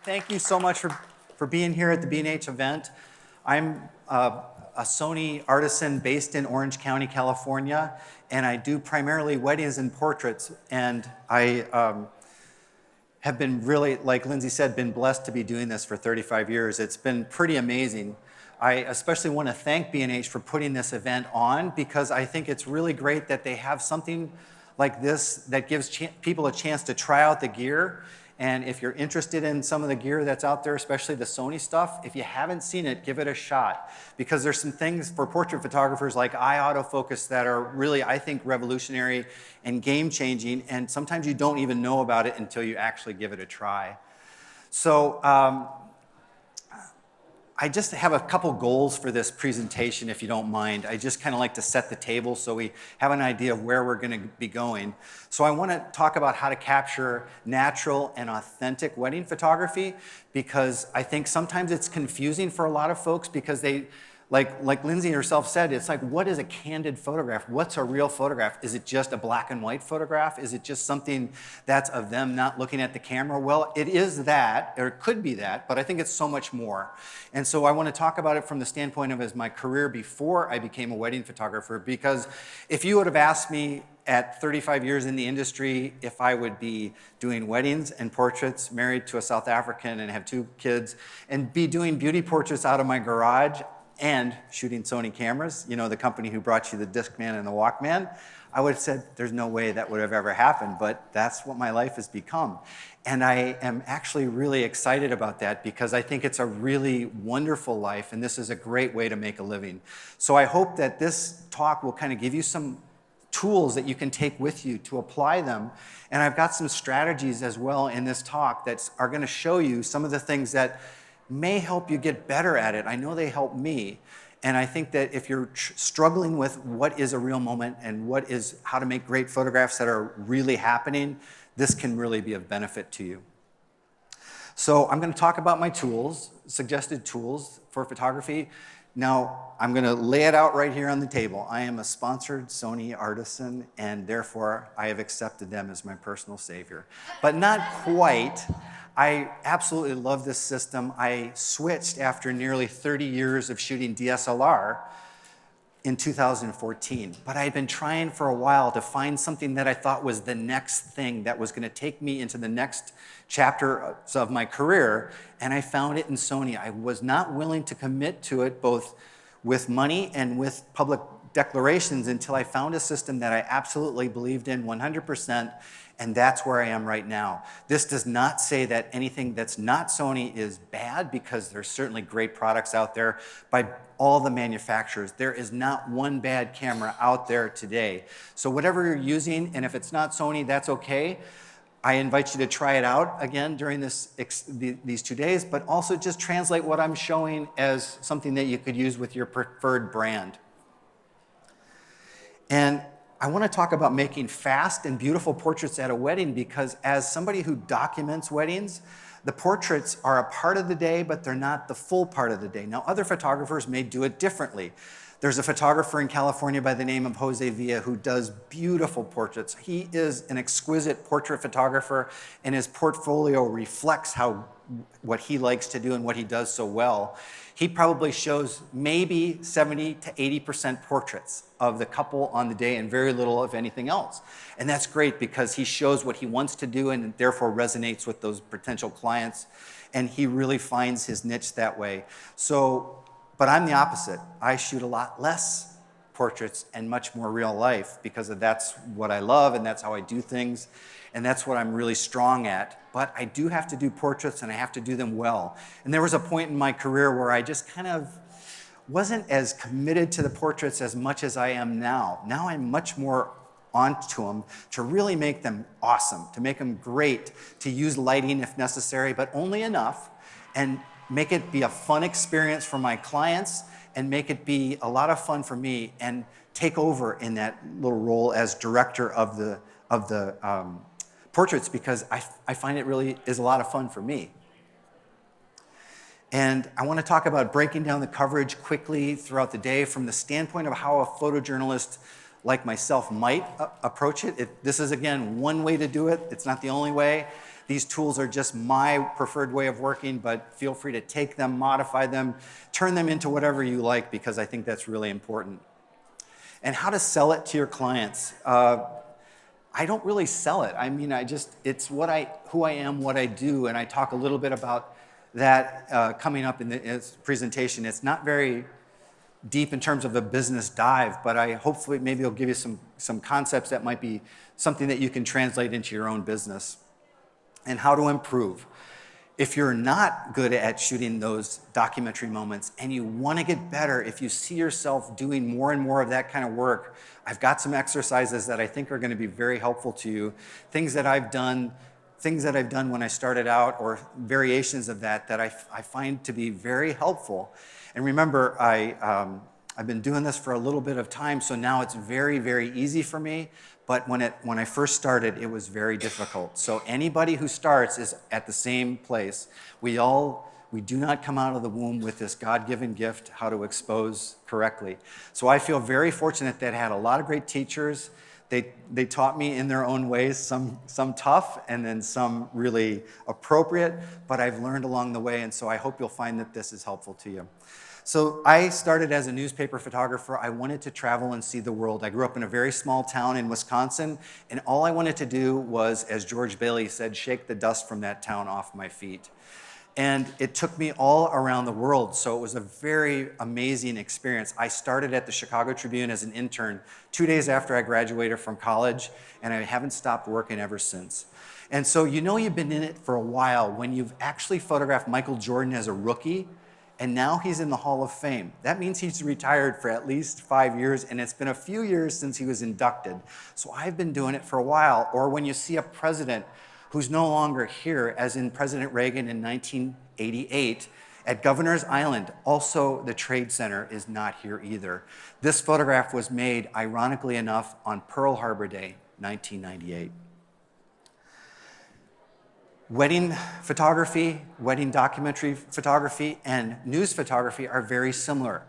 thank you so much for being here at the B&H event. I'm a Sony artisan based in Orange County, California, and I do primarily weddings and portraits. And I have been really, like Lindsay said, been blessed to be doing this for 35 years. It's been pretty amazing. I especially want to thank B&H for putting this event on, because I think it's really great that they have something like this that gives people a chance to try out the gear. And if you're interested in some of the gear that's out there, especially the Sony stuff, if you haven't seen it, give it a shot. Because there's some things for portrait photographers like eye autofocus that are really, I think, revolutionary and game-changing, and sometimes you don't even know about it until you actually give it a try. So I just have a couple goals for this presentation, if you don't mind. I just kind of like to set the table so we have an idea of where we're going to be going. So I want to talk about how to capture natural and authentic wedding photography, because I think sometimes it's confusing for a lot of folks, because they, like Lindsay herself said, it's like, what is a candid photograph? What's a real photograph? Is it just a black and white photograph? Is it just something that's of them not looking at the camera? Well, it is that, or it could be that, but I think it's so much more. And so I want to talk about it from the standpoint of as my career before I became a wedding photographer, because if you would have asked me at 35 years in the industry if I would be doing weddings and portraits, married to a South African and have 2 kids, and be doing beauty portraits out of my garage, and shooting Sony cameras, you know, the company who brought you the Discman and the Walkman, I would have said there's no way that would have ever happened, but that's what my life has become. And I am actually really excited about that, because I think it's a really wonderful life, and this is a great way to make a living. So I hope that this talk will kind of give you some tools that you can take with you to apply them. And I've got some strategies as well in this talk that are going to show you some of the things that may help you get better at it. I know they help me. And I think that if you're struggling with what is a real moment and how to make great photographs that are really happening, this can really be of benefit to you. So I'm going to talk about my tools, suggested tools for photography. Now, I'm going to lay it out right here on the table. I am a sponsored Sony artisan, and therefore I have accepted them as my personal savior. But not quite. I absolutely love this system. I switched after nearly 30 years of shooting DSLR in 2014. But I had been trying for a while to find something that I thought was the next thing that was going to take me into the next chapter of my career, and I found it in Sony. I was not willing to commit to it, both with money and with public declarations, until I found a system that I absolutely believed in 100%, and that's where I am right now. This does not say that anything that's not Sony is bad, because there's certainly great products out there by all the manufacturers. There is not one bad camera out there today. So whatever you're using, and if it's not Sony, that's okay. I invite you to try it out again during these 2 days, but also just translate what I'm showing as something that you could use with your preferred brand. And I want to talk about making fast and beautiful portraits at a wedding, because as somebody who documents weddings, the portraits are a part of the day, but they're not the full part of the day. Now, other photographers may do it differently. There's a photographer in California by the name of Jose Villa who does beautiful portraits. He is an exquisite portrait photographer, and his portfolio reflects what he likes to do and what he does so well. He probably shows maybe 70 to 80% portraits of the couple on the day and very little of anything else. And that's great, because he shows what he wants to do and therefore resonates with those potential clients. And he really finds his niche that way. But I'm the opposite. I shoot a lot less portraits and much more real life, because that's what I love and that's how I do things. And that's what I'm really strong at. But I do have to do portraits, and I have to do them well. And there was a point in my career where I just kind of wasn't as committed to the portraits as much as I am now. Now I'm much more onto them to really make them awesome, to make them great, to use lighting if necessary, but only enough, and make it be a fun experience for my clients, and make it be a lot of fun for me, and take over in that little role as director of the portraits, because I find it really is a lot of fun for me. And I want to talk about breaking down the coverage quickly throughout the day from the standpoint of how a photojournalist like myself might approach it. This is, again, one way to do it. It's not the only way. These tools are just my preferred way of working, but feel free to take them, modify them, turn them into whatever you like, because I think that's really important. And how to sell it to your clients. I don't really sell it. I mean, it's who I am, what I do, and I talk a little bit about that coming up in this presentation. It's not very deep in terms of a business dive, but hopefully maybe it'll give you some concepts that might be something that you can translate into your own business. And how to improve. If you're not good at shooting those documentary moments and you want to get better, if you see yourself doing more and more of that kind of work, I've got some exercises that I think are going to be very helpful to you. Things that I've done when I started out, or variations of that I find to be very helpful. And remember, I've been doing this for a little bit of time, so now it's very, very easy for me. But when I first started, it was very difficult. So anybody who starts is at the same place. We do not come out of the womb with this God-given gift, how to expose correctly. So I feel very fortunate that I had a lot of great teachers. They taught me in their own ways, some tough and then some really appropriate, but I've learned along the way, and so I hope you'll find that this is helpful to you. So I started as a newspaper photographer. I wanted to travel and see the world. I grew up in a very small town in Wisconsin, and all I wanted to do was, as George Bailey said, shake the dust from that town off my feet. And it took me all around the world, so it was a very amazing experience. I started at the Chicago Tribune as an intern 2 days after I graduated from college, and I haven't stopped working ever since. And so you've been in it for a while when you've actually photographed Michael Jordan as a rookie, and now he's in the Hall of Fame. That means he's retired for at least 5 years, and it's been a few years since he was inducted. So I've been doing it for a while. Or when you see a president who's no longer here, as in President Reagan in 1988, at Governor's Island, also the Trade Center is not here either. This photograph was made, ironically enough, on Pearl Harbor Day, 1998. Wedding photography, wedding documentary photography, and news photography are very similar.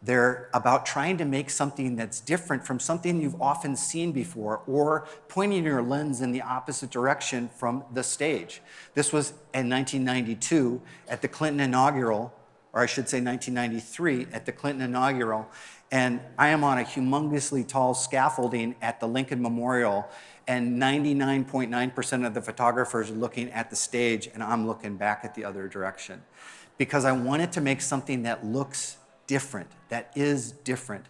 They're about trying to make something that's different from something you've often seen before, or pointing your lens in the opposite direction from the stage. This was in 1992 at the Clinton inaugural, or I should say 1993 at the Clinton inaugural, and I am on a humongously tall scaffolding at the Lincoln Memorial, and 99.9% of the photographers are looking at the stage, and I'm looking back at the other direction. Because I wanted to make something that looks different, that is different.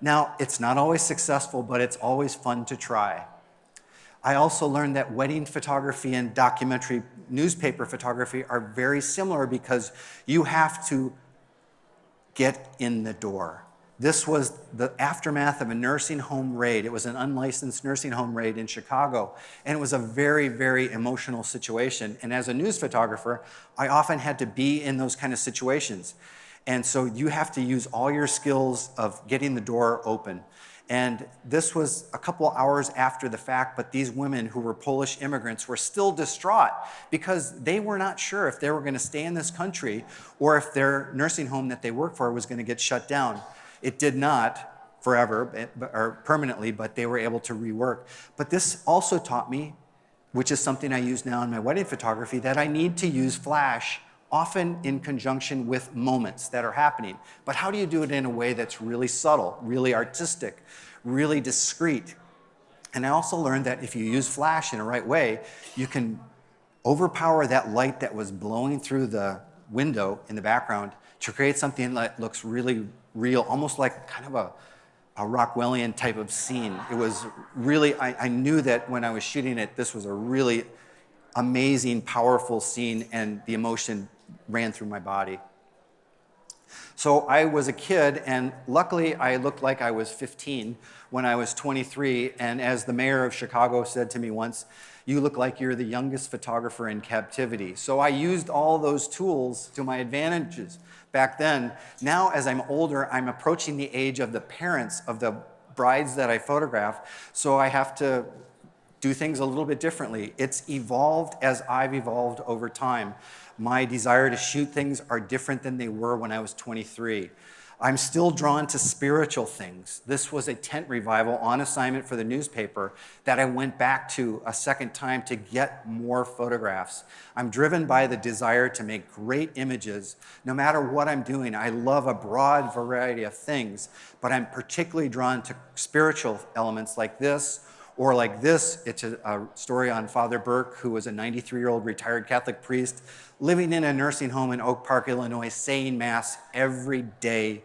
Now, it's not always successful, but it's always fun to try. I also learned that wedding photography and documentary newspaper photography are very similar because you have to get in the door. This was the aftermath of a nursing home raid. It was an unlicensed nursing home raid in Chicago, and it was a very, very emotional situation. And as a news photographer, I often had to be in those kind of situations. And so you have to use all your skills of getting the door open. And this was a couple hours after the fact, but these women who were Polish immigrants were still distraught because they were not sure if they were going to stay in this country or if their nursing home that they worked for was going to get shut down. It did not forever or permanently, but they were able to rework. But this also taught me, which is something I use now in my wedding photography, that I need to use flash often in conjunction with moments that are happening. But how do you do it in a way that's really subtle, really artistic, really discreet? And I also learned that if you use flash in a right way, you can overpower that light that was blowing through the window in the background to create something that looks really real, almost like kind of a Rockwellian type of scene. It was really, I knew that when I was shooting it, this was a really amazing, powerful scene, and the emotion ran through my body. So I was a kid, and luckily I looked like I was 15 when I was 23, and as the mayor of Chicago said to me once, "You look like you're the youngest photographer in captivity." So I used all those tools to my advantages back then. Now, as I'm older, I'm approaching the age of the parents of the brides that I photograph, so I have to do things a little bit differently. It's evolved as I've evolved over time. My desire to shoot things are different than they were when I was 23. I'm still drawn to spiritual things. This was a tent revival on assignment for the newspaper that I went back to a second time to get more photographs. I'm driven by the desire to make great images no matter what I'm doing. I love a broad variety of things, but I'm particularly drawn to spiritual elements like this, or like this. It's a story on Father Burke, who was a 93-year-old retired Catholic priest living in a nursing home in Oak Park, Illinois, saying Mass every day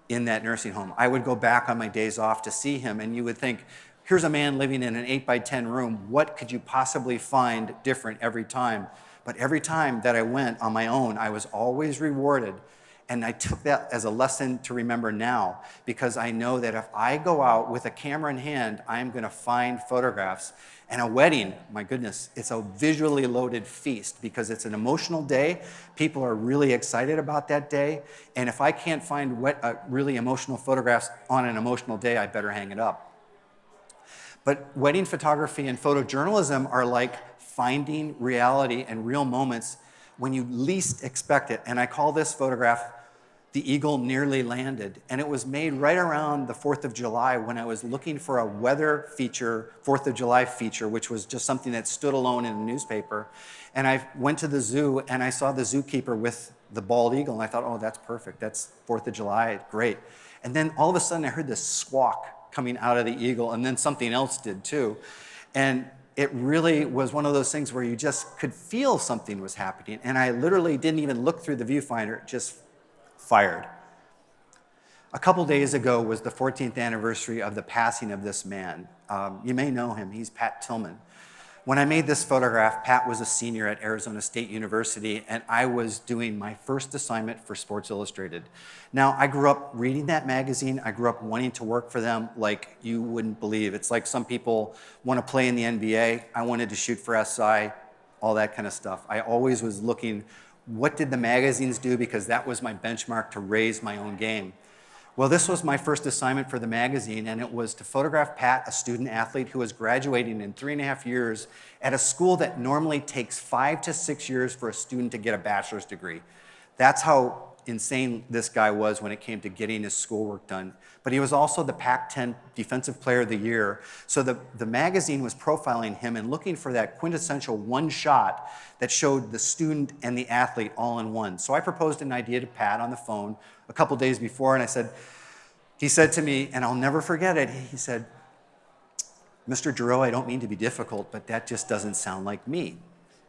in that nursing home. I would go back on my days off to see him, and you would think, here's a man living in an 8x10 room. What could you possibly find different every time? But every time that I went on my own, I was always rewarded. And I took that as a lesson to remember now, because I know that if I go out with a camera in hand, I'm going to find photographs. And a wedding, my goodness, it's a visually loaded feast because it's an emotional day. People are really excited about that day. And if I can't find really emotional photographs on an emotional day, I better hang it up. But wedding photography and photojournalism are like finding reality and real moments when you least expect it. And I call this photograph "The Eagle Nearly Landed." And it was made right around the 4th of July when I was looking for a weather feature, 4th of July feature, which was just something that stood alone in a newspaper. And I went to the zoo and I saw the zookeeper with the bald eagle. And I thought, oh, that's perfect. That's 4th of July, great. And then all of a sudden I heard this squawk coming out of the eagle, and then something else did too. And it really was one of those things where you just could feel something was happening. And I literally didn't even look through the viewfinder, just fired. A couple days ago was the 14th anniversary of the passing of this man. You may know him, he's Pat Tillman. When I made this photograph, Pat was a senior at Arizona State University, and I was doing my first assignment for Sports Illustrated. Now, I grew up reading that magazine. I grew up wanting to work for them like you wouldn't believe. It's like some people want to play in the NBA. I wanted to shoot for SI, all that kind of stuff. I always was looking, what did the magazines do? Because that was my benchmark to raise my own game. Well, this was my first assignment for the magazine, and it was to photograph Pat, a student athlete who was graduating in 3.5 years at a school that normally takes 5 to 6 years for a student to get a bachelor's degree. That's how insane this guy was when it came to getting his schoolwork done. But he was also the Pac-10 Defensive Player of the Year. So the magazine was profiling him and looking for that quintessential one shot that showed the student and the athlete all in one. So I proposed an idea to Pat on the phone a couple days before, and he said to me, and I'll never forget it, he said, "Mr. Gero, I don't mean to be difficult, but that just doesn't sound like me."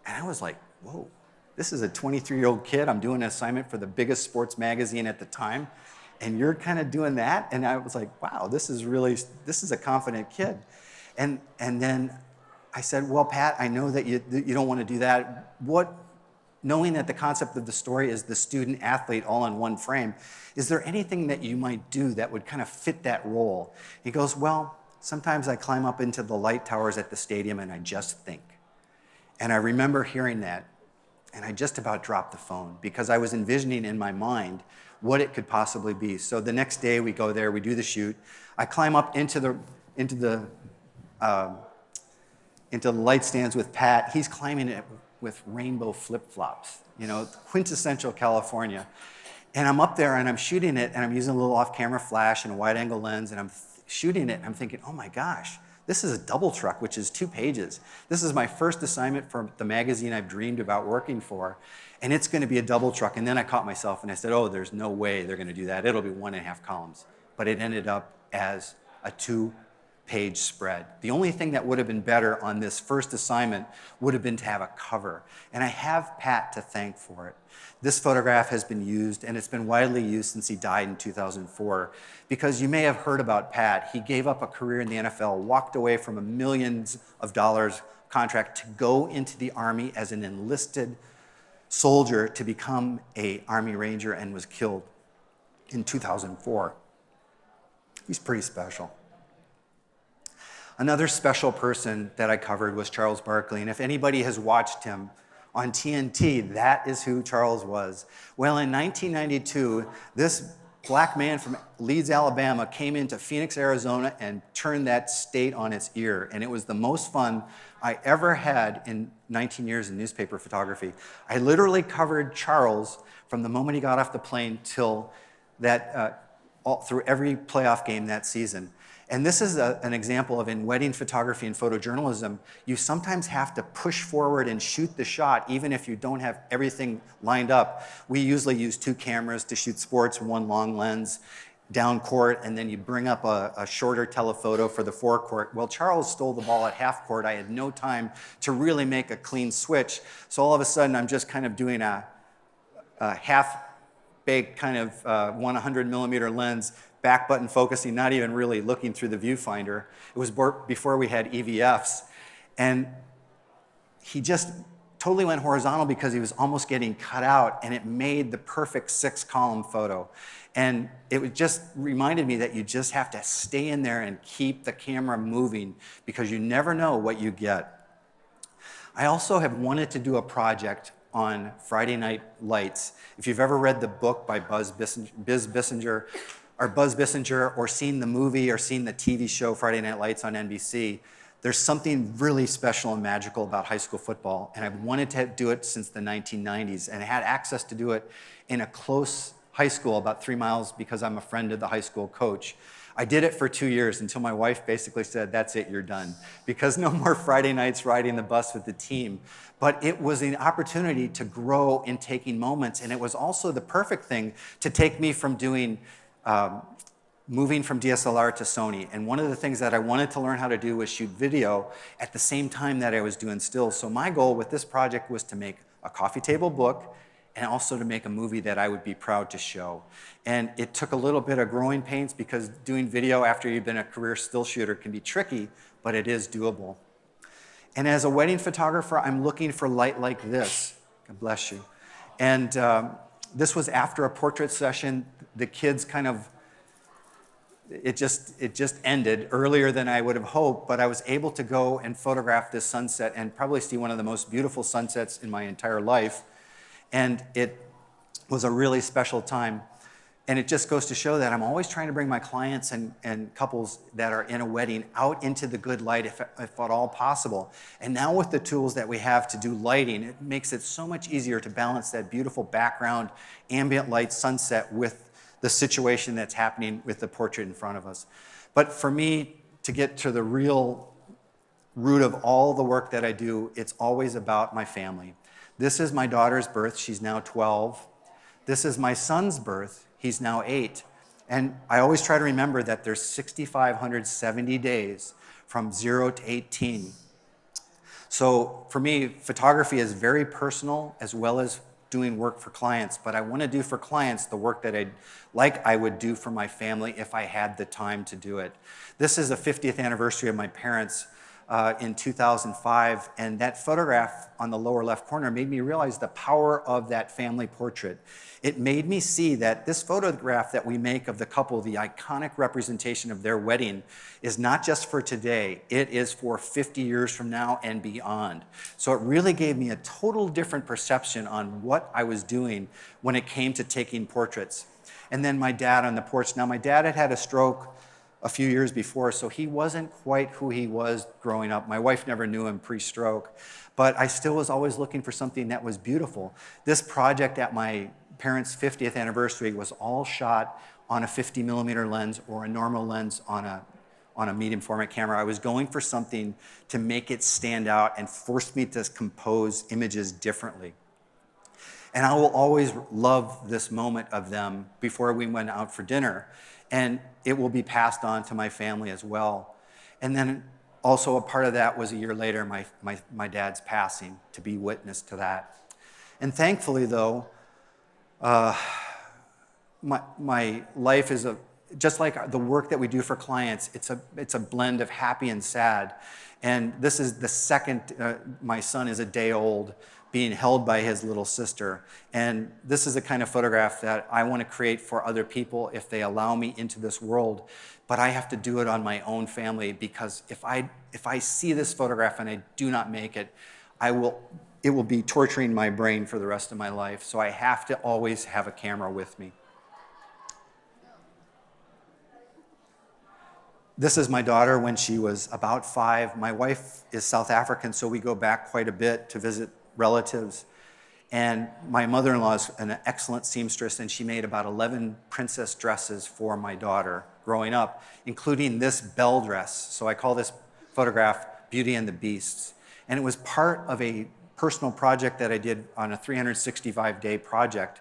And I was like, whoa, this is a 23-year-old kid. I'm doing an assignment for the biggest sports magazine at the time, and you're kind of doing that? And I was like, wow, this is a confident kid. And then I said, well, Pat, I know that you don't want to do that. Knowing that the concept of the story is the student athlete all in one frame, is there anything that you might do that would kind of fit that role? He goes, well, sometimes I climb up into the light towers at the stadium and I just think. And I remember hearing that, and I just about dropped the phone because I was envisioning in my mind what it could possibly be. So the next day we go there, we do the shoot. I climb up into the light stands with Pat. He's climbing it with rainbow flip-flops, quintessential California. And I'm up there and I'm shooting it, and I'm using a little off-camera flash and a wide-angle lens, and I'm shooting it, and I'm thinking, oh my gosh, this is a double truck, which is 2 pages. This is my first assignment for the magazine I've dreamed about working for, and it's going to be a double truck. And then I caught myself and I said, oh, there's no way they're going to do that. It'll be 1.5 columns. But it ended up as a 2-page spread. The only thing that would have been better on this first assignment would have been to have a cover. And I have Pat to thank for it. This photograph has been used, and it's been widely used since he died in 2004. Because you may have heard about Pat. He gave up a career in the NFL, walked away from $1 million contract to go into the Army as an enlisted soldier to become an Army Ranger, and was killed in 2004. He's pretty special. Another special person that I covered was Charles Barkley, and if anybody has watched him on TNT, that is who Charles was. Well, in 1992, this black man from Leeds, Alabama came into Phoenix, Arizona and turned that state on its ear, and it was the most fun I ever had in 19 years in newspaper photography. I literally covered Charles from the moment he got off the plane till all through every playoff game that season. And this is an example of, in wedding photography and photojournalism, you sometimes have to push forward and shoot the shot even if you don't have everything lined up. We usually use 2 cameras to shoot sports, 1 long lens down court, and then you bring up a shorter telephoto for the forecourt. Well, Charles stole the ball at half court. I had no time to really make a clean switch. So all of a sudden, I'm just kind of doing a half-baked kind of 100 millimeter lens, back button focusing, not even really looking through the viewfinder. It was before we had EVFs. And he just totally went horizontal because he was almost getting cut out, and it made the perfect 6-column photo. And it just reminded me that you just have to stay in there and keep the camera moving because you never know what you get. I also have wanted to do a project on Friday Night Lights. If you've ever read the book by Buzz Bissinger, or seen the movie or seen the TV show Friday Night Lights on NBC, there's something really special and magical about high school football, and I've wanted to do it since the 1990s, and I had access to do it in a close high school about 3 miles because I'm a friend of the high school coach. I did it for 2 years until my wife basically said, that's it, you're done. Because no more Friday nights riding the bus with the team. But it was an opportunity to grow in taking moments, and it was also the perfect thing to take me from doing moving from DSLR to Sony. And one of the things that I wanted to learn how to do was shoot video at the same time that I was doing stills. So my goal with this project was to make a coffee table book and also to make a movie that I would be proud to show. And it took a little bit of growing pains because doing video after you've been a career still shooter can be tricky, but it is doable. And as a wedding photographer, I'm looking for light like this. God bless you. And this was after a portrait session. The kids kind of, it just ended earlier than I would have hoped, but I was able to go and photograph this sunset and probably see one of the most beautiful sunsets in my entire life. And it was a really special time. And it just goes to show that I'm always trying to bring my clients and couples that are in a wedding out into the good light if at all possible. And now with the tools that we have to do lighting, it makes it so much easier to balance that beautiful background, ambient light sunset with the situation that's happening with the portrait in front of us. But for me, to get to the real root of all the work that I do, it's always about my family. This is my daughter's birth. She's now 12. This is my son's birth. He's now 8. And I always try to remember that there's 6,570 days from 0 to 18. So for me, photography is very personal as well as doing work for clients, but I want to do for clients the work that I would do for my family if I had the time to do it. This is the 50th anniversary of my parents in 2005, and that photograph on the lower left corner made me realize the power of that family portrait. It made me see that this photograph that we make of the couple, the iconic representation of their wedding, is not just for today, it is for 50 years from now and beyond. So it really gave me a total different perception on what I was doing when it came to taking portraits. And then my dad on the porch. Now my dad had a stroke a few years before, so he wasn't quite who he was growing up. My wife never knew him pre-stroke, but I still was always looking for something that was beautiful. This project at my parents' 50th anniversary was all shot on a 50 millimeter lens or a normal lens on a medium format camera. I was going for something to make it stand out and force me to compose images differently. And I will always love this moment of them before we went out for dinner. And it will be passed on to my family as well. And then also a part of that was a year later, my dad's passing, to be witness to that. And thankfully, though, my life is just like the work that we do for clients, it's a blend of happy and sad. And this is the second, my son is a day old, being held by his little sister. And this is the kind of photograph that I want to create for other people if they allow me into this world. But I have to do it on my own family, because if I see this photograph and I do not make it, it will be torturing my brain for the rest of my life. So I have to always have a camera with me. This is my daughter when she was about 5. My wife is South African, so we go back quite a bit to visit relatives. And my mother-in-law is an excellent seamstress, and she made about 11 princess dresses for my daughter growing up, including this belle dress. So I call this photograph Beauty and the Beasts. And it was part of a personal project that I did on a 365-day project.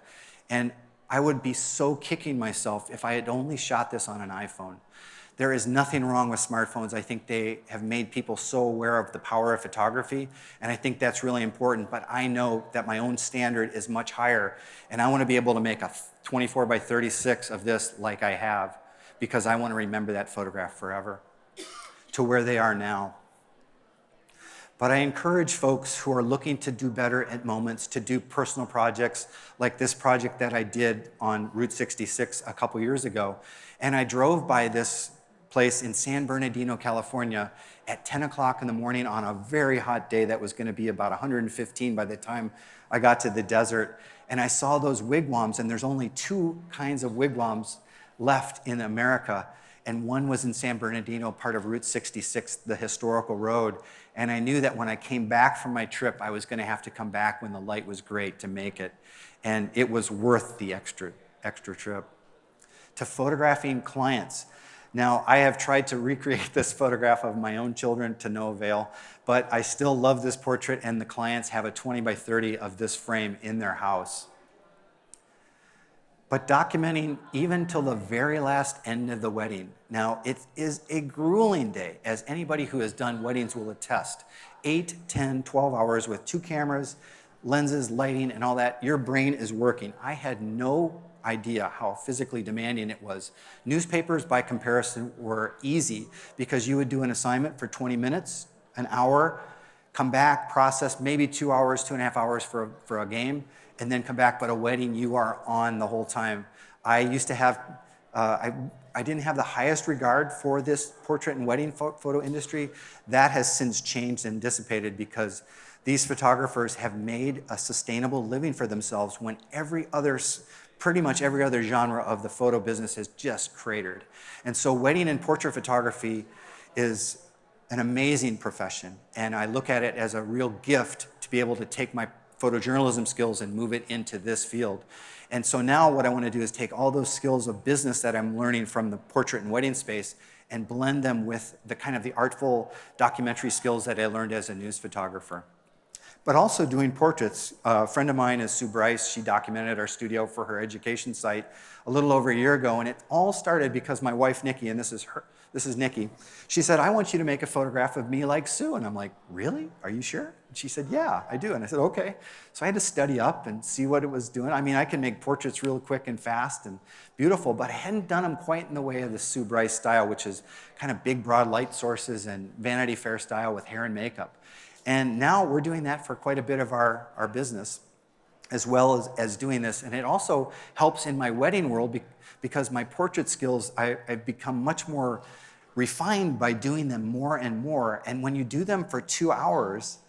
And I would be so kicking myself if I had only shot this on an iPhone. There is nothing wrong with smartphones. I think they have made people so aware of the power of photography, and I think that's really important, but I know that my own standard is much higher, and I want to be able to make a 24 by 36 of this like I have, because I want to remember that photograph forever, to where they are now. But I encourage folks who are looking to do better at moments to do personal projects like this project that I did on Route 66 a couple years ago. And I drove by this place in San Bernardino, California at 10 o'clock in the morning on a very hot day that was going to be about 115 by the time I got to the desert. And I saw those wigwams, and there's only two kinds of wigwams left in America. And one was in San Bernardino, part of Route 66, the historical road. And I knew that when I came back from my trip, I was going to have to come back when the light was great to make it. And it was worth the extra trip. To photographing clients. Now, I have tried to recreate this photograph of my own children to no avail, but I still love this portrait, and the clients have a 20 by 30 of this frame in their house. But documenting even till the very last end of the wedding. Now, it is a grueling day, as anybody who has done weddings will attest. 8, 10, 12 hours with 2 cameras, lenses, lighting, and all that. Your brain is working. I had no idea how physically demanding it was. Newspapers, by comparison, were easy because you would do an assignment for 20 minutes, an hour, come back, process maybe 2 hours, 2.5 hours for a game, and then come back. But a wedding, you are on the whole time. I used to have, I didn't have the highest regard for this portrait and wedding photo industry. That has since changed and dissipated because these photographers have made a sustainable living for themselves when pretty much every other genre of the photo business has just cratered. And so wedding and portrait photography is an amazing profession, and I look at it as a real gift to be able to take my photojournalism skills and move it into this field. And so now what I want to do is take all those skills of business that I'm learning from the portrait and wedding space and blend them with the kind of the artful documentary skills that I learned as a news photographer. But also doing portraits. A friend of mine is Sue Bryce. She documented our studio for her education site a little over a year ago, and it all started because my wife, Nikki, and this is Nikki, she said, I want you to make a photograph of me like Sue. And I'm like, really? Are you sure? And she said, yeah, I do. And I said, okay. So I had to study up and see what it was doing. I mean, I can make portraits real quick and fast and beautiful, but I hadn't done them quite in the way of the Sue Bryce style, which is kind of big, broad light sources and Vanity Fair style with hair and makeup. And now we're doing that for quite a bit of our business, as well as doing this. And it also helps in my wedding world because my portrait skills, I've become much more refined by doing them more and more. And when you do them for 2 hours,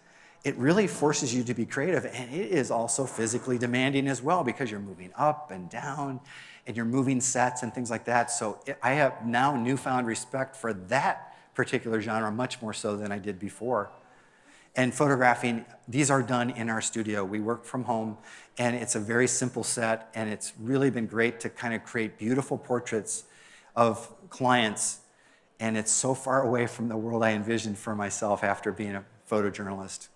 it really forces you to be creative. And it is also physically demanding as well because you're moving up and down and you're moving sets and things like that. So I have now newfound respect for that particular genre, much more so than I did before. And photographing, these are done in our studio. We work from home, and it's a very simple set, and it's really been great to kind of create beautiful portraits of clients, and it's so far away from the world I envisioned for myself after being a photojournalist.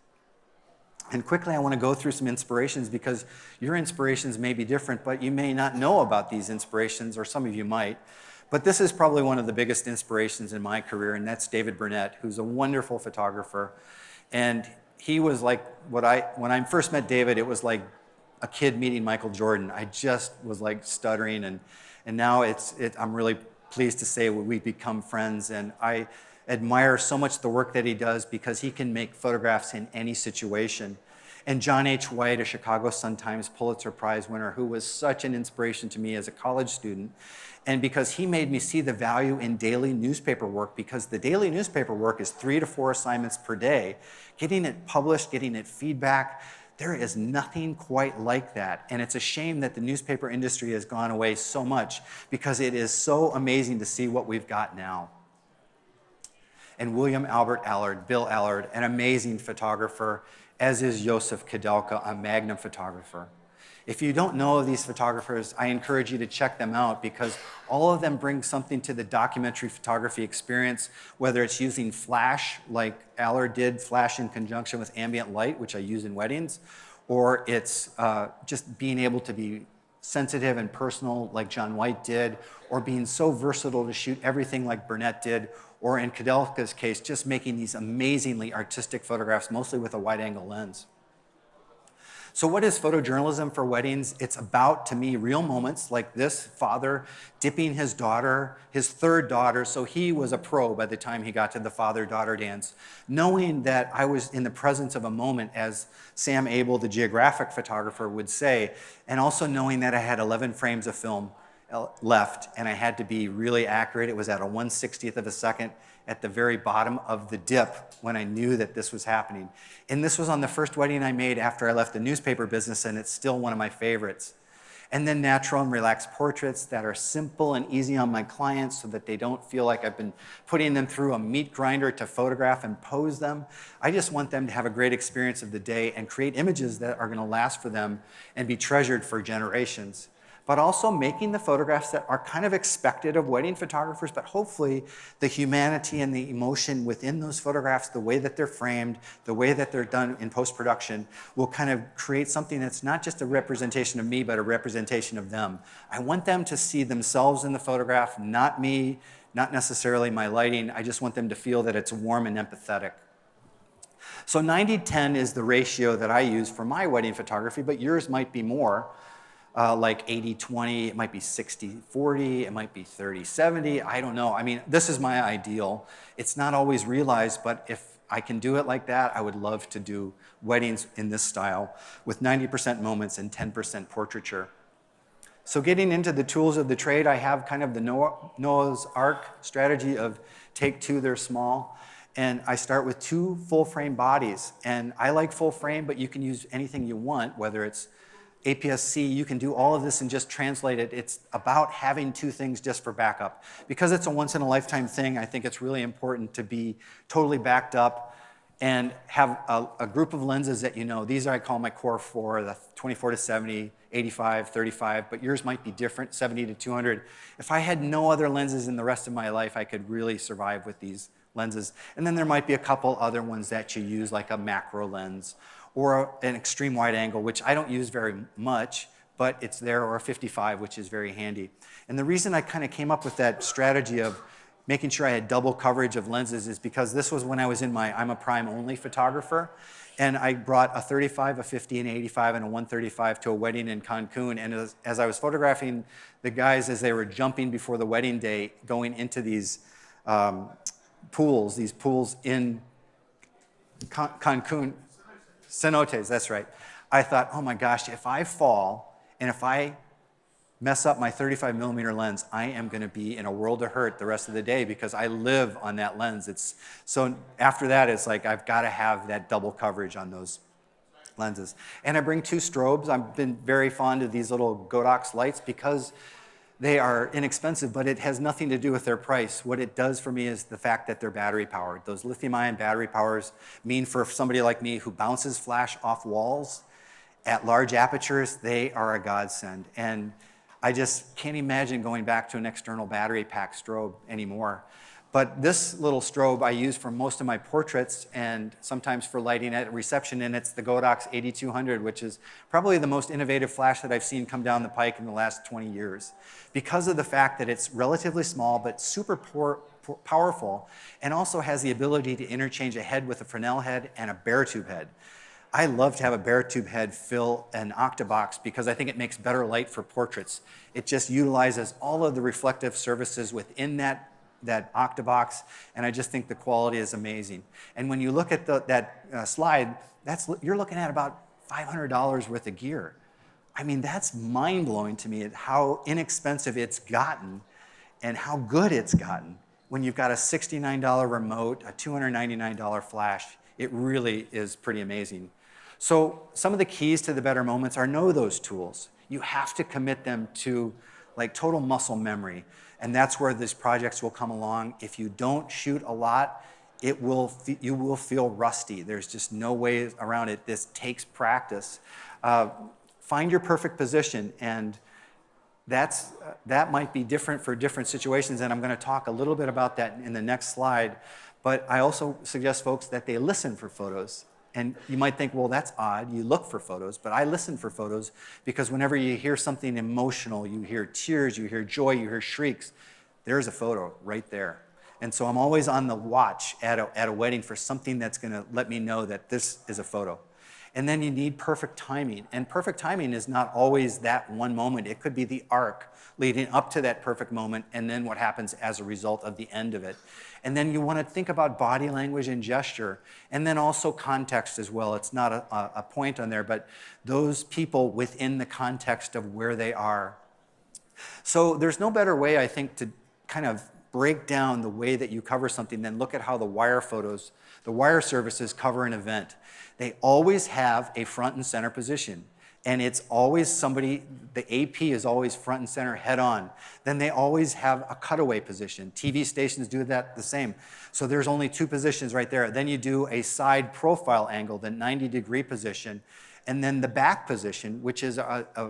And quickly, I want to go through some inspirations because your inspirations may be different, but you may not know about these inspirations, or some of you might. But this is probably one of the biggest inspirations in my career, and that's David Burnett, who's a wonderful photographer. And he was like, when I first met David, it was like a kid meeting Michael Jordan. I just was like stuttering, and now I'm really pleased to say we've become friends, and I admire so much the work that he does because he can make photographs in any situation. And John H. White, a Chicago Sun-Times Pulitzer Prize winner, who was such an inspiration to me as a college student, and because he made me see the value in daily newspaper work, because the daily newspaper work is 3 to 4 assignments per day. Getting it published, getting it feedback, there is nothing quite like that. And it's a shame that the newspaper industry has gone away so much because it is so amazing to see what we've got now. and William Albert Allard, Bill Allard, an amazing photographer, as is Josef Kudelka, a magnum photographer. If you don't know these photographers, I encourage you to check them out because all of them bring something to the documentary photography experience, whether it's using flash, like Allard did, flash in conjunction with ambient light, which I use in weddings, or it's just being able to be sensitive and personal like John White did, or being so versatile to shoot everything like Burnett did, or in Kudelka's case, just making these amazingly artistic photographs, mostly with a wide-angle lens. So what is photojournalism for weddings? It's about, to me, real moments like this father dipping his daughter, his third daughter, so he was a pro by the time he got to the father-daughter dance, knowing that I was in the presence of a moment, as Sam Abel, the geographic photographer, would say, and also knowing that I had 11 frames of film left, and I had to be really accurate. It was at a 1/60th of a second at the very bottom of the dip when I knew that this was happening. And this was on the first wedding I made after I left the newspaper business, and it's still one of my favorites. And then natural and relaxed portraits that are simple and easy on my clients so that they don't feel like I've been putting them through a meat grinder to photograph and pose them. I just want them to have a great experience of the day and create images that are gonna last for them and be treasured for generations. But also making the photographs that are kind of expected of wedding photographers, but hopefully the humanity and the emotion within those photographs, the way that they're framed, the way that they're done in post-production, will kind of create something that's not just a representation of me, but a representation of them. I want them to see themselves in the photograph, not me, not necessarily my lighting. I just want them to feel that it's warm and empathetic. So 90-10 is the ratio that I use for my wedding photography, but yours might be more. Like 80-20, it might be 60-40, it might be 30-70, I don't know. I mean, this is my ideal. It's not always realized, but if I can do it like that, I would love to do weddings in this style with 90% moments and 10% portraiture. So getting into the tools of the trade, I have kind of the Noah's Ark strategy of take two, they're small. And I start with 2 full-frame bodies. And I like full frame, but you can use anything you want, whether it's APS-C, you can do all of this and just translate it. It's about having 2 things just for backup. Because it's a once-in-a-lifetime thing, I think it's really important to be totally backed up and have a group of lenses that you know. These are, I call my core 4, the 24-70, 85, 35, but yours might be different, 70-200. If I had no other lenses in the rest of my life, I could really survive with these lenses. And then there might be a couple other ones that you use, like a macro lens, or an extreme wide angle, which I don't use very much, but it's there, or a 55, which is very handy. And the reason I kind of came up with that strategy of making sure I had double coverage of lenses is because this was when I was in my I'm a prime only photographer, and I brought a 35, a 50, an 85, and a 135 to a wedding in Cancun. And as I was photographing the guys as they were jumping before the wedding day, going into these pools in Cancun, cenotes, that's right. I thought, oh my gosh, if I fall and if I mess up my 35 millimeter lens, I am going to be in a world of hurt the rest of the day because I live on that lens. So after that, it's like I've got to have that double coverage on those lenses. And I bring 2 strobes. I've been very fond of these little Godox lights because they are inexpensive, but it has nothing to do with their price. What it does for me is the fact that they're battery powered. Those lithium-ion battery powers mean for somebody like me who bounces flash off walls at large apertures, they are a godsend. And I just can't imagine going back to an external battery pack strobe anymore. But this little strobe I use for most of my portraits and sometimes for lighting at reception, and it's the Godox 8200, which is probably the most innovative flash that I've seen come down the pike in the last 20 years. Because of the fact that it's relatively small but super powerful, and also has the ability to interchange a head with a Fresnel head and a bare tube head. I love to have a bare tube head fill an octabox because I think it makes better light for portraits. It just utilizes all of the reflective surfaces within that octabox, and I just think the quality is amazing. And when you look at that slide, you're looking at about $500 worth of gear. I mean, that's mind-blowing to me at how inexpensive it's gotten and how good it's gotten. When you've got a $69 remote, a $299 flash, it really is pretty amazing. So some of the keys to the better moments are know those tools. You have to commit them to like total muscle memory. And that's where these projects will come along. If you don't shoot a lot, you will feel rusty. There's just no way around it. This takes practice. Find your perfect position, and that might be different for different situations, and I'm going to talk a little bit about that in the next slide. But I also suggest folks that they listen for photos. And you might think, well, that's odd. You look for photos, but I listen for photos because whenever you hear something emotional, you hear tears, you hear joy, you hear shrieks, there's a photo right there. And so I'm always on the watch at a wedding for something that's going to let me know that this is a photo. And then you need perfect timing. And perfect timing is not always that one moment. It could be the arc leading up to that perfect moment and then what happens as a result of the end of it. And then you want to think about body language and gesture, and then also context as well. It's not a point on there, but those people within the context of where they are. So there's no better way, I think, to kind of break down the way that you cover something than look at how the wire services cover an event. They always have a front and center position. And it's always somebody, the AP is always front and center head on. Then they always have a cutaway position. TV stations do that the same. So there's only two positions right there. Then you do a side profile angle, the 90-degree position, and then the back position, which is a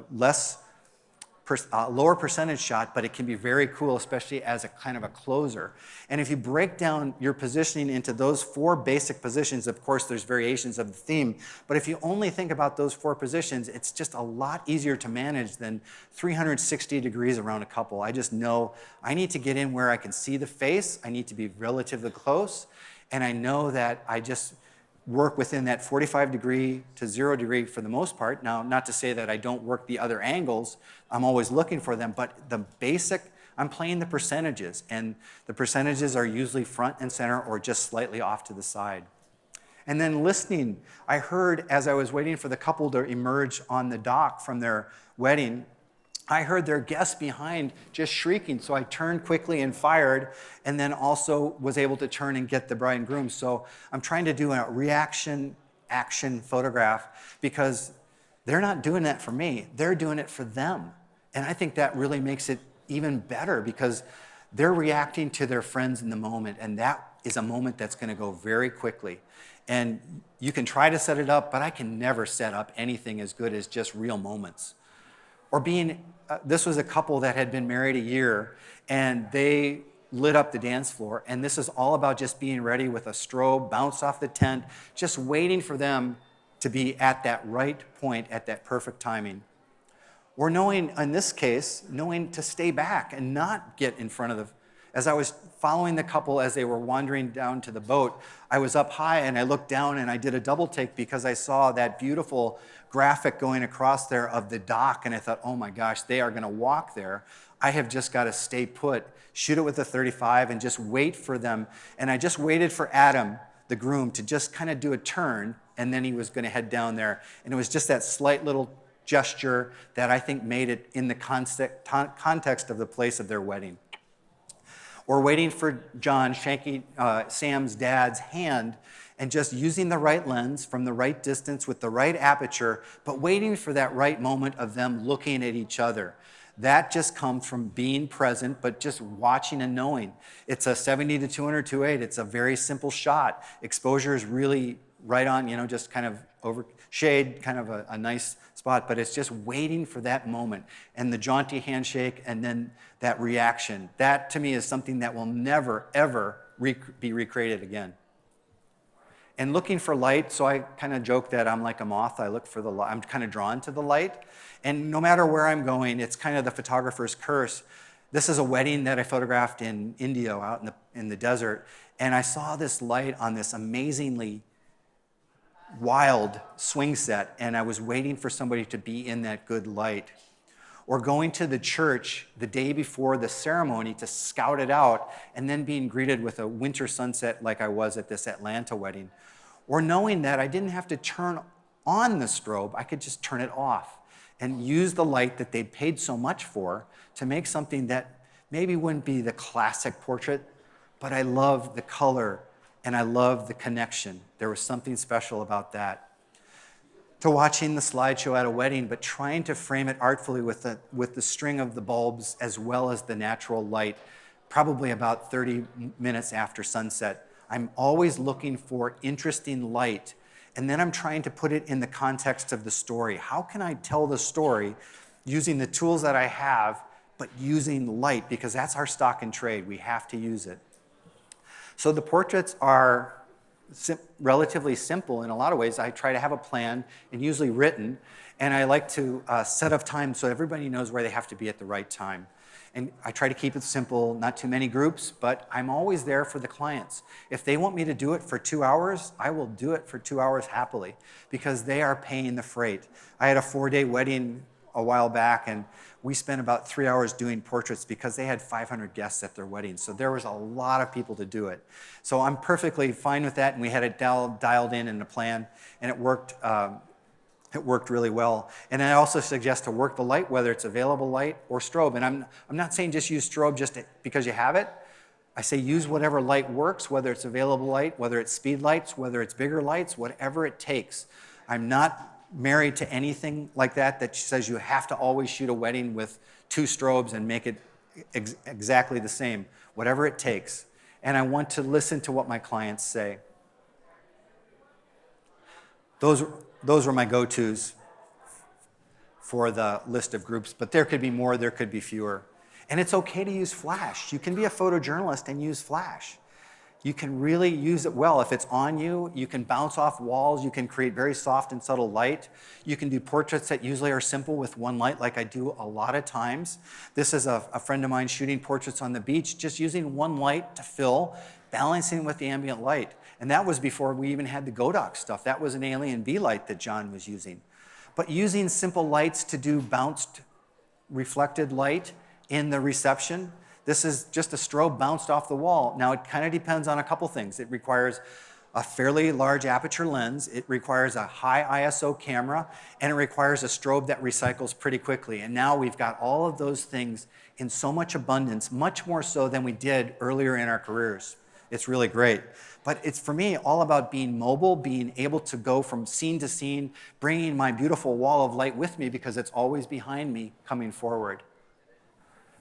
lower percentage shot, but it can be very cool, especially as a kind of a closer. And if you break down your positioning into those four basic positions, of course, there's variations of the theme, but if you only think about those four positions, it's just a lot easier to manage than 360 degrees around a couple. I just know I need to get in where I can see the face, I need to be relatively close, and I know that I just work within that 45 degree to 0 degree for the most part. Now, not to say that I don't work the other angles, I'm always looking for them, but the basic, I'm playing the percentages, and the percentages are usually front and center or just slightly off to the side. And then listening, I heard as I was waiting for the couple to emerge on the dock from their wedding, I heard their guests behind just shrieking, so I turned quickly and fired, and then also was able to turn and get the bride and groom. So I'm trying to do a reaction action photograph because they're not doing that for me, they're doing it for them. And I think that really makes it even better because they're reacting to their friends in the moment, and that is a moment that's going to go very quickly. And you can try to set it up, but I can never set up anything as good as just real moments. Or this was a couple that had been married a year, and they lit up the dance floor, and this is all about just being ready with a strobe, bounce off the tent, just waiting for them to be at that right point, at that perfect timing. Or knowing, in this case, knowing to stay back and not get in front of the, as I was following the couple as they were wandering down to the boat, I was up high and I looked down and I did a double take because I saw that beautiful graphic going across there of the dock, and I thought, oh my gosh, they are going to walk there. I have just got to stay put, shoot it with a 35 and just wait for them. And I just waited for Adam, the groom, to just kind of do a turn, and then he was going to head down there. And it was just that slight little gesture that I think made it in the context of the place of their wedding. Or waiting for John shaking Sam's dad's hand and just using the right lens from the right distance with the right aperture, but waiting for that right moment of them looking at each other. That just comes from being present, but just watching and knowing. It's a 70 to 200 2.8. It's a very simple shot. Exposure is really right on, just kind of over shade, kind of a nice spot, but it's just waiting for that moment and the jaunty handshake and then that reaction. That to me is something that will never, ever be recreated again. And looking for light, so I kind of joke that I'm like a moth. I look for the light. I'm kind of drawn to the light. And no matter where I'm going, it's kind of the photographer's curse. This is a wedding that I photographed in India, out in the desert. And I saw this light on this amazingly wild swing set, and I was waiting for somebody to be in that good light. Or going to the church the day before the ceremony to scout it out, and then being greeted with a winter sunset like I was at this Atlanta wedding. Or knowing that I didn't have to turn on the strobe, I could just turn it off and use the light that they'd paid so much for to make something that maybe wouldn't be the classic portrait, but I love the color and I love the connection. There was something special about that. To watching the slideshow at a wedding, but trying to frame it artfully with the string of the bulbs as well as the natural light, probably about 30 minutes after sunset, I'm always looking for interesting light. And then I'm trying to put it in the context of the story. How can I tell the story using the tools that I have, but using light? Because that's our stock and trade. We have to use it. So the portraits are relatively simple in a lot of ways. I try to have a plan, and usually written, and I like to set up time so everybody knows where they have to be at the right time. And I try to keep it simple, not too many groups, but I'm always there for the clients. If they want me to do it for 2 hours, I will do it for 2 hours happily, because they are paying the freight. I had a 4-day wedding a while back, and we spent about 3 hours doing portraits because they had 500 guests at their wedding. So there was a lot of people to do it. So I'm perfectly fine with that, and we had it dialed in a plan, and it worked. It worked really well. And I also suggest to work the light, whether it's available light or strobe. And I'm not saying just use strobe just because you have it. I say use whatever light works, whether it's available light, whether it's speed lights, whether it's bigger lights, whatever it takes. I'm not married to anything like that says you have to always shoot a wedding with 2 strobes and make it exactly the same. Whatever it takes. And I want to listen to what my clients say. Those were my go-tos for the list of groups, but there could be more, there could be fewer. And it's okay to use flash. You can be a photojournalist and use flash. You can really use it well. If it's on you, you can bounce off walls, you can create very soft and subtle light. You can do portraits that usually are simple with one light, like I do a lot of times. This is a friend of mine shooting portraits on the beach, just using one light to fill, balancing with the ambient light. And that was before we even had the Godox stuff. That was an alien B light that John was using. But using simple lights to do bounced reflected light in the reception, this is just a strobe bounced off the wall. Now, it kind of depends on a couple things. It requires a fairly large aperture lens, it requires a high ISO camera, and it requires a strobe that recycles pretty quickly. And now we've got all of those things in so much abundance, much more so than we did earlier in our careers. It's really great. But it's, for me, all about being mobile, being able to go from scene to scene, bringing my beautiful wall of light with me because it's always behind me coming forward.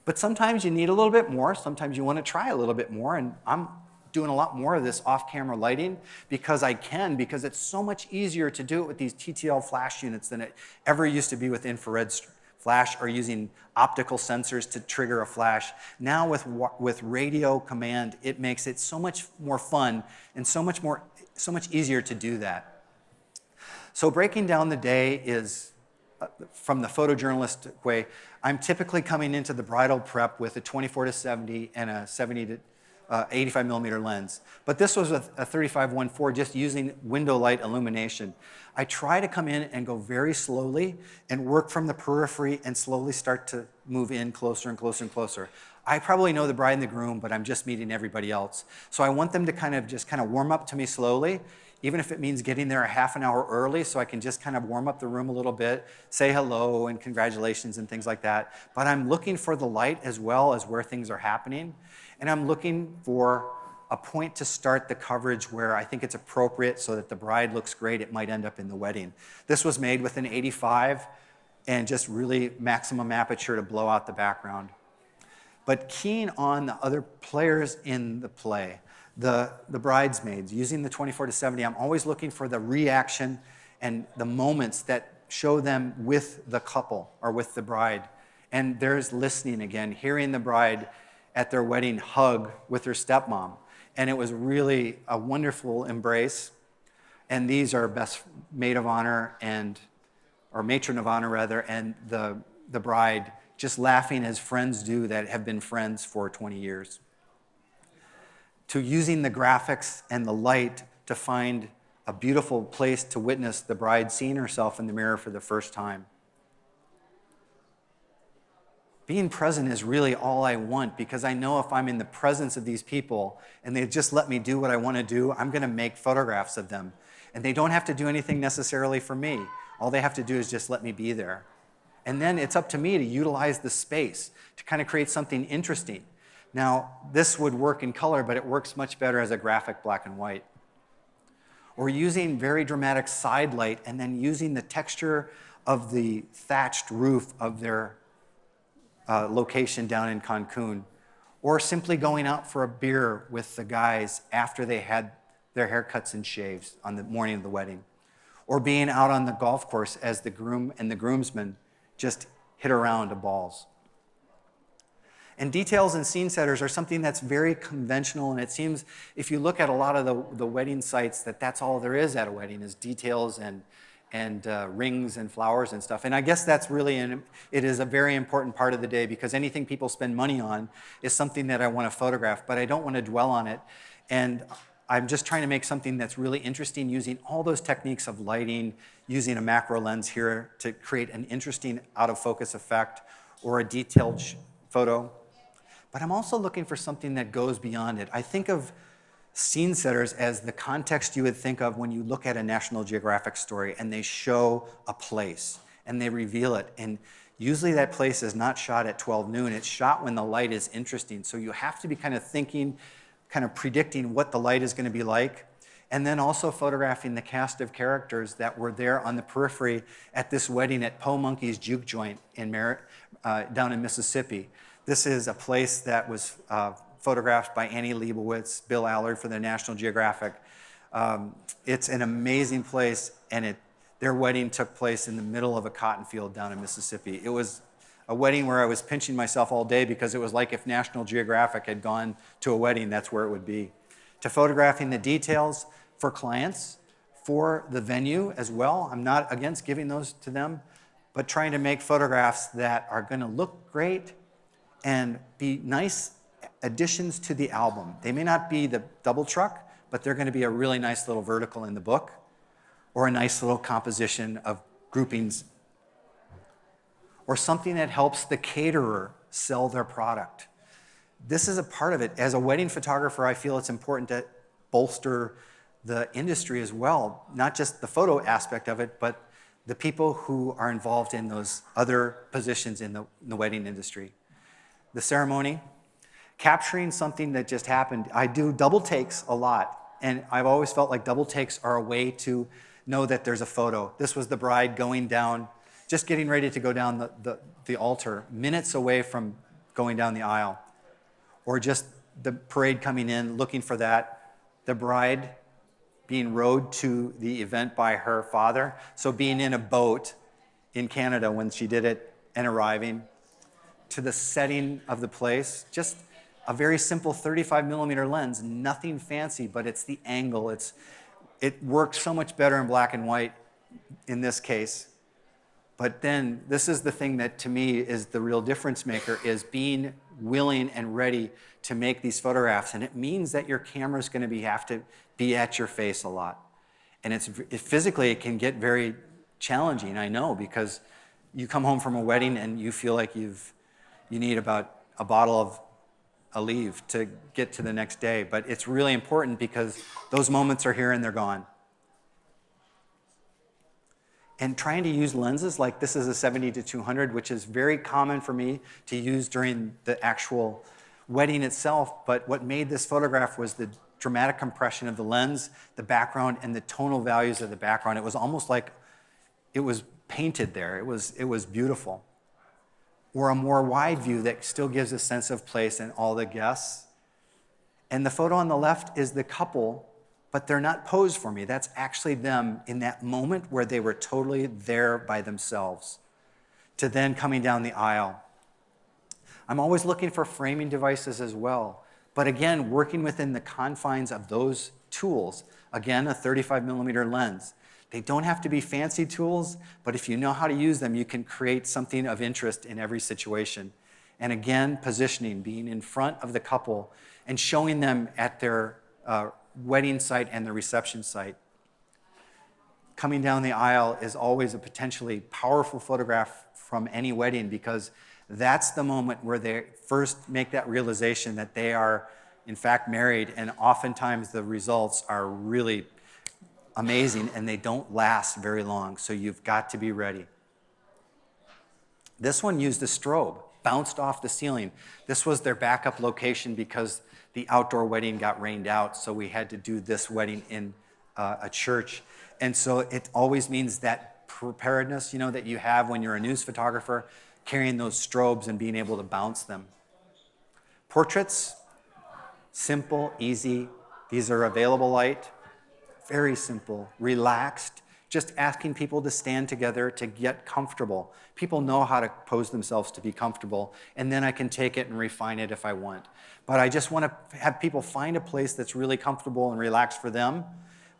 But sometimes you need a little bit more. Sometimes you want to try a little bit more. And I'm doing a lot more of this off-camera lighting because I can, because it's so much easier to do it with these TTL flash units than it ever used to be with infrared flash or using optical sensors to trigger a flash. Now with radio command, it makes it so much more fun and so much easier to do that. So breaking down the day is, from the photojournalistic way, I'm typically coming into the bridal prep with a 24-70 and a 70 to 85 millimeter lens. But this was a 35-1.4, just using window light illumination. I try to come in and go very slowly and work from the periphery and slowly start to move in closer and closer and closer. I probably know the bride and the groom, but I'm just meeting everybody else. So I want them to kind of warm up to me slowly, even if it means getting there a half an hour early so I can just kind of warm up the room a little bit, say hello and congratulations and things like that. But I'm looking for the light as well as where things are happening. And I'm looking for a point to start the coverage where I think it's appropriate so that the bride looks great. It might end up in the wedding. This was made with an 85 and just really maximum aperture to blow out the background. But keen on the other players in the play, the bridesmaids, using the 24-70, I'm always looking for the reaction and the moments that show them with the couple or with the bride. And there's listening again, hearing the bride at their wedding hug with her stepmom. And it was really a wonderful embrace. And these are best maid of honor or matron of honor rather, and the bride just laughing as friends do that have been friends for 20 years. To using the graphics and the light to find a beautiful place to witness the bride seeing herself in the mirror for the first time. Being present is really all I want, because I know if I'm in the presence of these people and they just let me do what I want to do, I'm going to make photographs of them. And they don't have to do anything necessarily for me. All they have to do is just let me be there. And then it's up to me to utilize the space to kind of create something interesting. Now, this would work in color, but it works much better as a graphic black and white. Or using very dramatic side light and then using the texture of the thatched roof of their location down in Cancun, or simply going out for a beer with the guys after they had their haircuts and shaves on the morning of the wedding, or being out on the golf course as the groom and the groomsmen just hit a round of balls. And details and scene setters are something that's very conventional, and it seems, if you look at a lot of the wedding sites, that's all there is at a wedding, is details and rings and flowers and stuff. And I guess that's really, it is a very important part of the day, because anything people spend money on is something that I want to photograph, but I don't want to dwell on it. And I'm just trying to make something that's really interesting, using all those techniques of lighting, using a macro lens here to create an interesting out-of-focus effect or a detailed photo. But I'm also looking for something that goes beyond it. I think of scene setters as the context you would think of when you look at a National Geographic story and they show a place and they reveal it. And usually that place is not shot at 12 noon, it's shot when the light is interesting. So you have to be kind of thinking, kind of predicting what the light is going to be like, and then also photographing the cast of characters that were there on the periphery at this wedding at Po Monkey's Juke Joint in down in Mississippi. This is a place that was photographed by Annie Leibovitz, Bill Allard for the National Geographic. It's an amazing place, and their wedding took place in the middle of a cotton field down in Mississippi. It was a wedding where I was pinching myself all day, because it was like if National Geographic had gone to a wedding, that's where it would be. To photographing the details for clients, for the venue as well. I'm not against giving those to them, but trying to make photographs that are going to look great and be nice additions to the album. They may not be the double truck, but they're going to be a really nice little vertical in the book, or a nice little composition of groupings, or something that helps the caterer sell their product. This is a part of it. As a wedding photographer, I feel it's important to bolster the industry as well, not just the photo aspect of it, but the people who are involved in those other positions in the wedding industry. The ceremony, capturing something that just happened. I do double takes a lot, and I've always felt like double takes are a way to know that there's a photo. This was the bride going down, just getting ready to go down the altar, minutes away from going down the aisle, or just the parade coming in, looking for that, the bride being rowed to the event by her father, so being in a boat in Canada when she did it and arriving, to the setting of the place, just a very simple 35 millimeter lens, nothing fancy, but it's the angle. It works so much better in black and white in this case. But then this is the thing that to me is the real difference maker, is being willing and ready to make these photographs. And it means that your camera's going to have to be at your face a lot. And physically it can get very challenging, I know, because you come home from a wedding and you feel like you need about a bottle of Aleve to get to the next day. But it's really important, because those moments are here and they're gone. And trying to use lenses like this is a 70-200, which is very common for me to use during the actual wedding itself. But what made this photograph was the dramatic compression of the lens, the background, and the tonal values of the background. It was almost like it was painted there. It was beautiful. Or a more wide view that still gives a sense of place and all the guests. And the photo on the left is the couple, but they're not posed for me. That's actually them in that moment where they were totally there by themselves, to then coming down the aisle. I'm always looking for framing devices as well, but again, working within the confines of those tools. Again, a 35 millimeter lens. They don't have to be fancy tools, but if you know how to use them, you can create something of interest in every situation. And again, positioning, being in front of the couple and showing them at their wedding site and the reception site. Coming down the aisle is always a potentially powerful photograph from any wedding, because that's the moment where they first make that realization that they are in fact married, and oftentimes the results are really amazing and they don't last very long, so you've got to be ready. This one used a strobe, bounced off the ceiling. This was their backup location because the outdoor wedding got rained out, so we had to do this wedding in a church. And so it always means that preparedness, that you have when you're a news photographer, carrying those strobes and being able to bounce them. Portraits, simple, easy. These are available light, very simple, relaxed, just asking people to stand together to get comfortable. People know how to pose themselves to be comfortable, and then I can take it and refine it if I want. But I just want to have people find a place that's really comfortable and relaxed for them,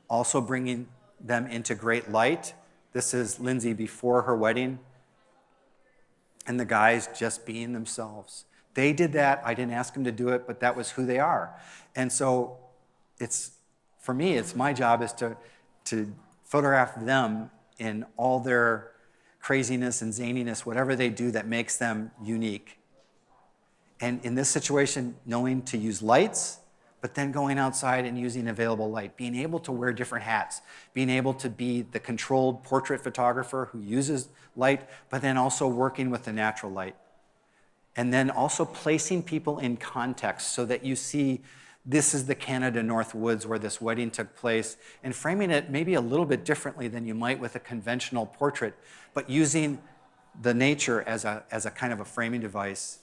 also bringing them into great light. This is Lindsay before her wedding, and the guys just being themselves. They did that. I didn't ask them to do it, but that was who they are. And so for me, it's my job is to photograph them in all their craziness and zaniness, whatever they do that makes them unique. And in this situation, knowing to use lights, but then going outside and using available light, being able to wear different hats, being able to be the controlled portrait photographer who uses light, but then also working with the natural light. And then also placing people in context so that you see this is the Canada North Woods where this wedding took place, and framing it maybe a little bit differently than you might with a conventional portrait, but using the nature as a kind of a framing device,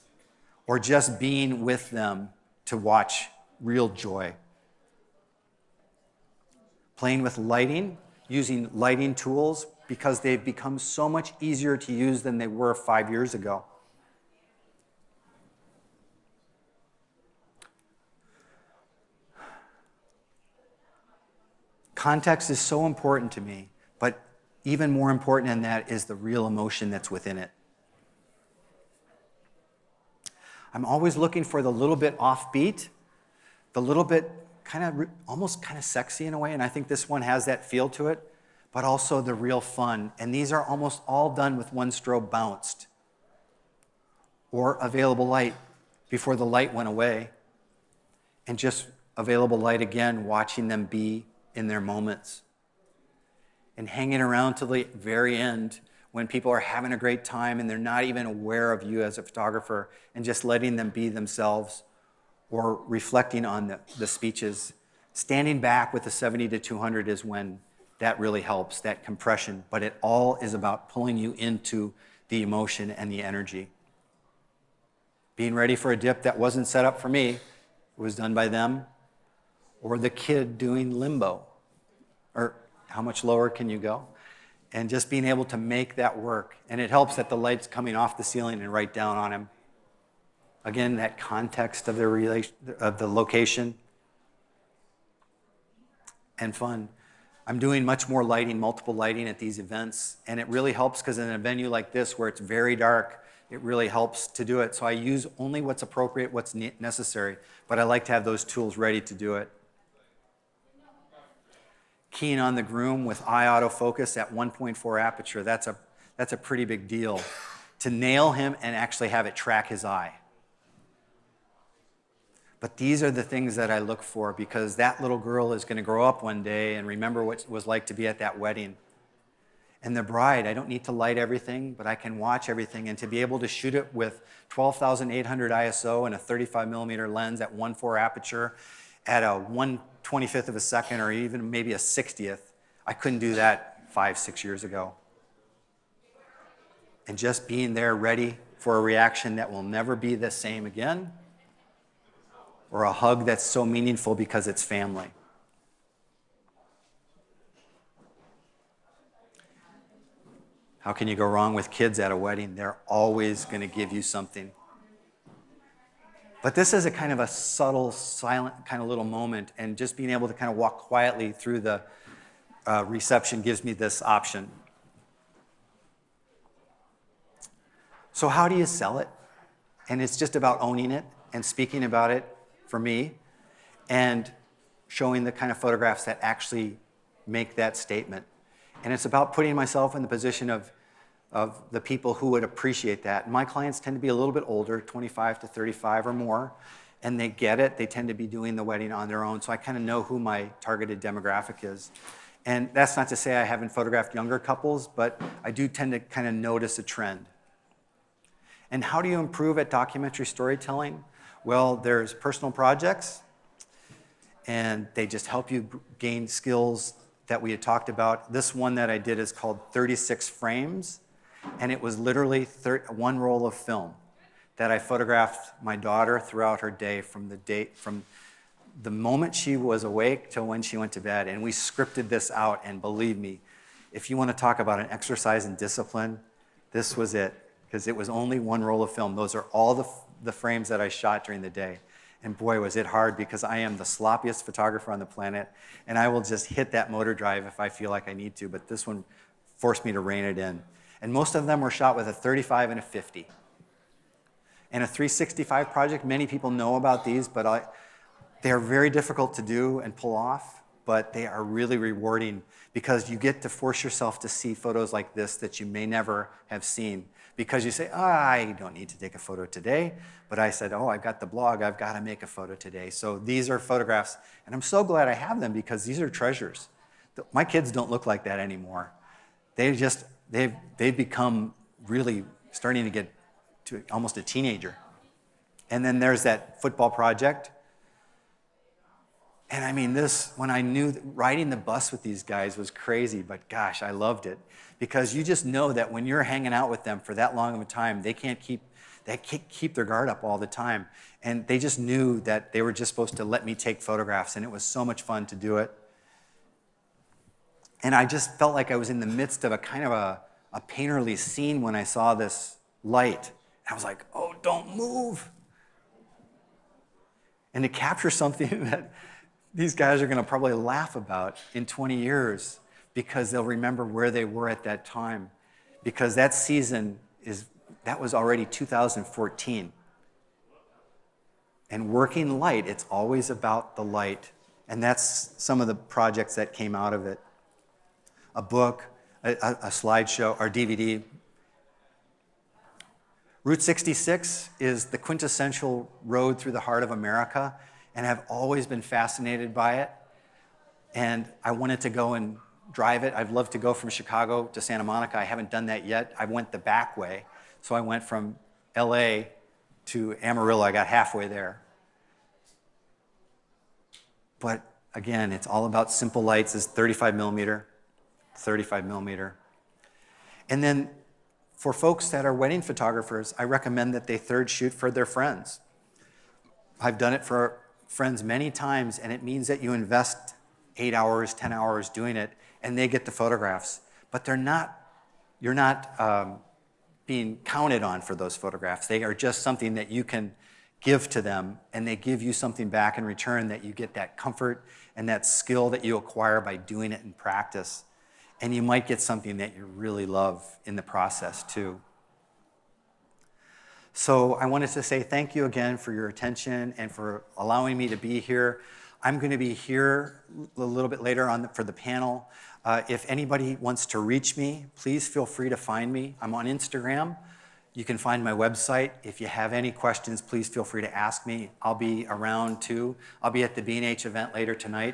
or just being with them to watch real joy. Playing with lighting, using lighting tools because they've become so much easier to use than they were 5 years ago. Context is so important to me, but even more important than that is the real emotion that's within it. I'm always looking for the little bit offbeat, the little bit almost kind of sexy in a way, and I think this one has that feel to it, but also the real fun. And these are almost all done with one strobe bounced or available light before the light went away, and just available light again, watching them be in their moments, and hanging around till the very end when people are having a great time and they're not even aware of you as a photographer, and just letting them be themselves or reflecting on the speeches. Standing back with the 70 to 200 is when that really helps, that compression, but it all is about pulling you into the emotion and the energy. Being ready for a dip that wasn't set up for me, it was done by them, or the kid doing limbo, or how much lower can you go? And just being able to make that work. And it helps that the light's coming off the ceiling and right down on him. Again, that context of the location and fun. I'm doing much more lighting, multiple lighting at these events, and it really helps because in a venue like this where it's very dark, it really helps to do it. So I use only what's appropriate, what's necessary, but I like to have those tools ready to do it. Keying on the groom with eye autofocus at 1.4 aperture, that's a pretty big deal. To nail him and actually have it track his eye. But these are the things that I look for because that little girl is going to grow up one day and remember what it was like to be at that wedding. And the bride, I don't need to light everything, but I can watch everything, and to be able to shoot it with 12,800 ISO and a 35 millimeter lens at 1.4 aperture at a 1/25th of a second or even maybe a 60th, I couldn't do that 5-6 years ago. And just being there ready for a reaction that will never be the same again, or a hug that's so meaningful because it's family. How can you go wrong with kids at a wedding? They're always going to give you something. But this is a kind of a subtle, silent kind of little moment, and just being able to kind of walk quietly through the reception gives me this option. So how do you sell it? And it's just about owning it and speaking about it for me, and showing the kind of photographs that actually make that statement. And it's about putting myself in the position of the people who would appreciate that. And my clients tend to be a little bit older, 25 to 35 or more, and they get it. They tend to be doing the wedding on their own, so I kind of know who my targeted demographic is. And that's not to say I haven't photographed younger couples, but I do tend to kind of notice a trend. And how do you improve at documentary storytelling? Well, there's personal projects, and they just help you gain skills that we had talked about. This one that I did is called 36 Frames, and it was literally one roll of film. that I photographed my daughter throughout her day from the moment she was awake till when she went to bed. And we scripted this out, and believe me, if you want to talk about an exercise in discipline, this was it, because it was only one roll of film. Those are all the frames that I shot during the day. And boy, was it hard, because I am the sloppiest photographer on the planet, and I will just hit that motor drive if I feel like I need to, but this one forced me to rein it in. And most of them were shot with a 35 and a 50. And a 365 project, many people know about these, but they are very difficult to do and pull off, but they are really rewarding, because you get to force yourself to see photos like this that you may never have seen. Because you say, I don't need to take a photo today, but I said, I've got the blog, I've got to make a photo today. So these are photographs, and I'm so glad I have them, because these are treasures. My kids don't look like that anymore. They've become really starting to get to almost a teenager. And then there's that football project. And I mean, when I knew riding the bus with these guys was crazy, but gosh, I loved it. Because you just know that when you're hanging out with them for that long of a time, they can't keep their guard up all the time. And they just knew that they were just supposed to let me take photographs, and it was so much fun to do it. And I just felt like I was in the midst of a kind of a painterly scene when I saw this light. And I was like, don't move. And to capture something that these guys are going to probably laugh about in 20 years, because they'll remember where they were at that time. Because that season that was already 2014. And working light, it's always about the light. And that's some of the projects that came out of it. A book, a slideshow, or DVD. Route 66 is the quintessential road through the heart of America, and I've always been fascinated by it. And I wanted to go and drive it. I'd love to go from Chicago to Santa Monica. I haven't done that yet. I went the back way. So I went from LA to Amarillo. I got halfway there. But again, it's all about simple lights. It's 35 millimeter. And then for folks that are wedding photographers, I recommend that they third shoot for their friends. I've done it for friends many times, and it means that you invest 8 hours, 10 hours doing it, and they get the photographs. But you're not being counted on for those photographs. They are just something that you can give to them, and they give you something back in return, that you get that comfort and that skill that you acquire by doing it in practice. And you might get something that you really love in the process too. So I wanted to say thank you again for your attention and for allowing me to be here. I'm going to be here a little bit later on for the panel. If anybody wants to reach me, please feel free to find me. I'm on Instagram. You can find my website. If you have any questions, please feel free to ask me. I'll be around too. I'll be at the B&H event later tonight.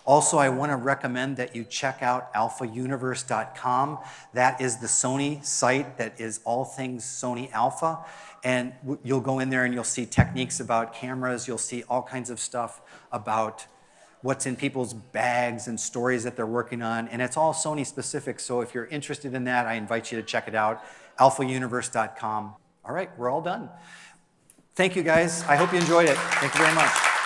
Also, I want to recommend that you check out alphauniverse.com. That is the Sony site that is all things Sony Alpha. And you'll go in there and you'll see techniques about cameras. You'll see all kinds of stuff about what's in people's bags and stories that they're working on. And it's all Sony specific. So if you're interested in that, I invite you to check it out, alphauniverse.com. All right, we're all done. Thank you, guys. I hope you enjoyed it. Thank you very much.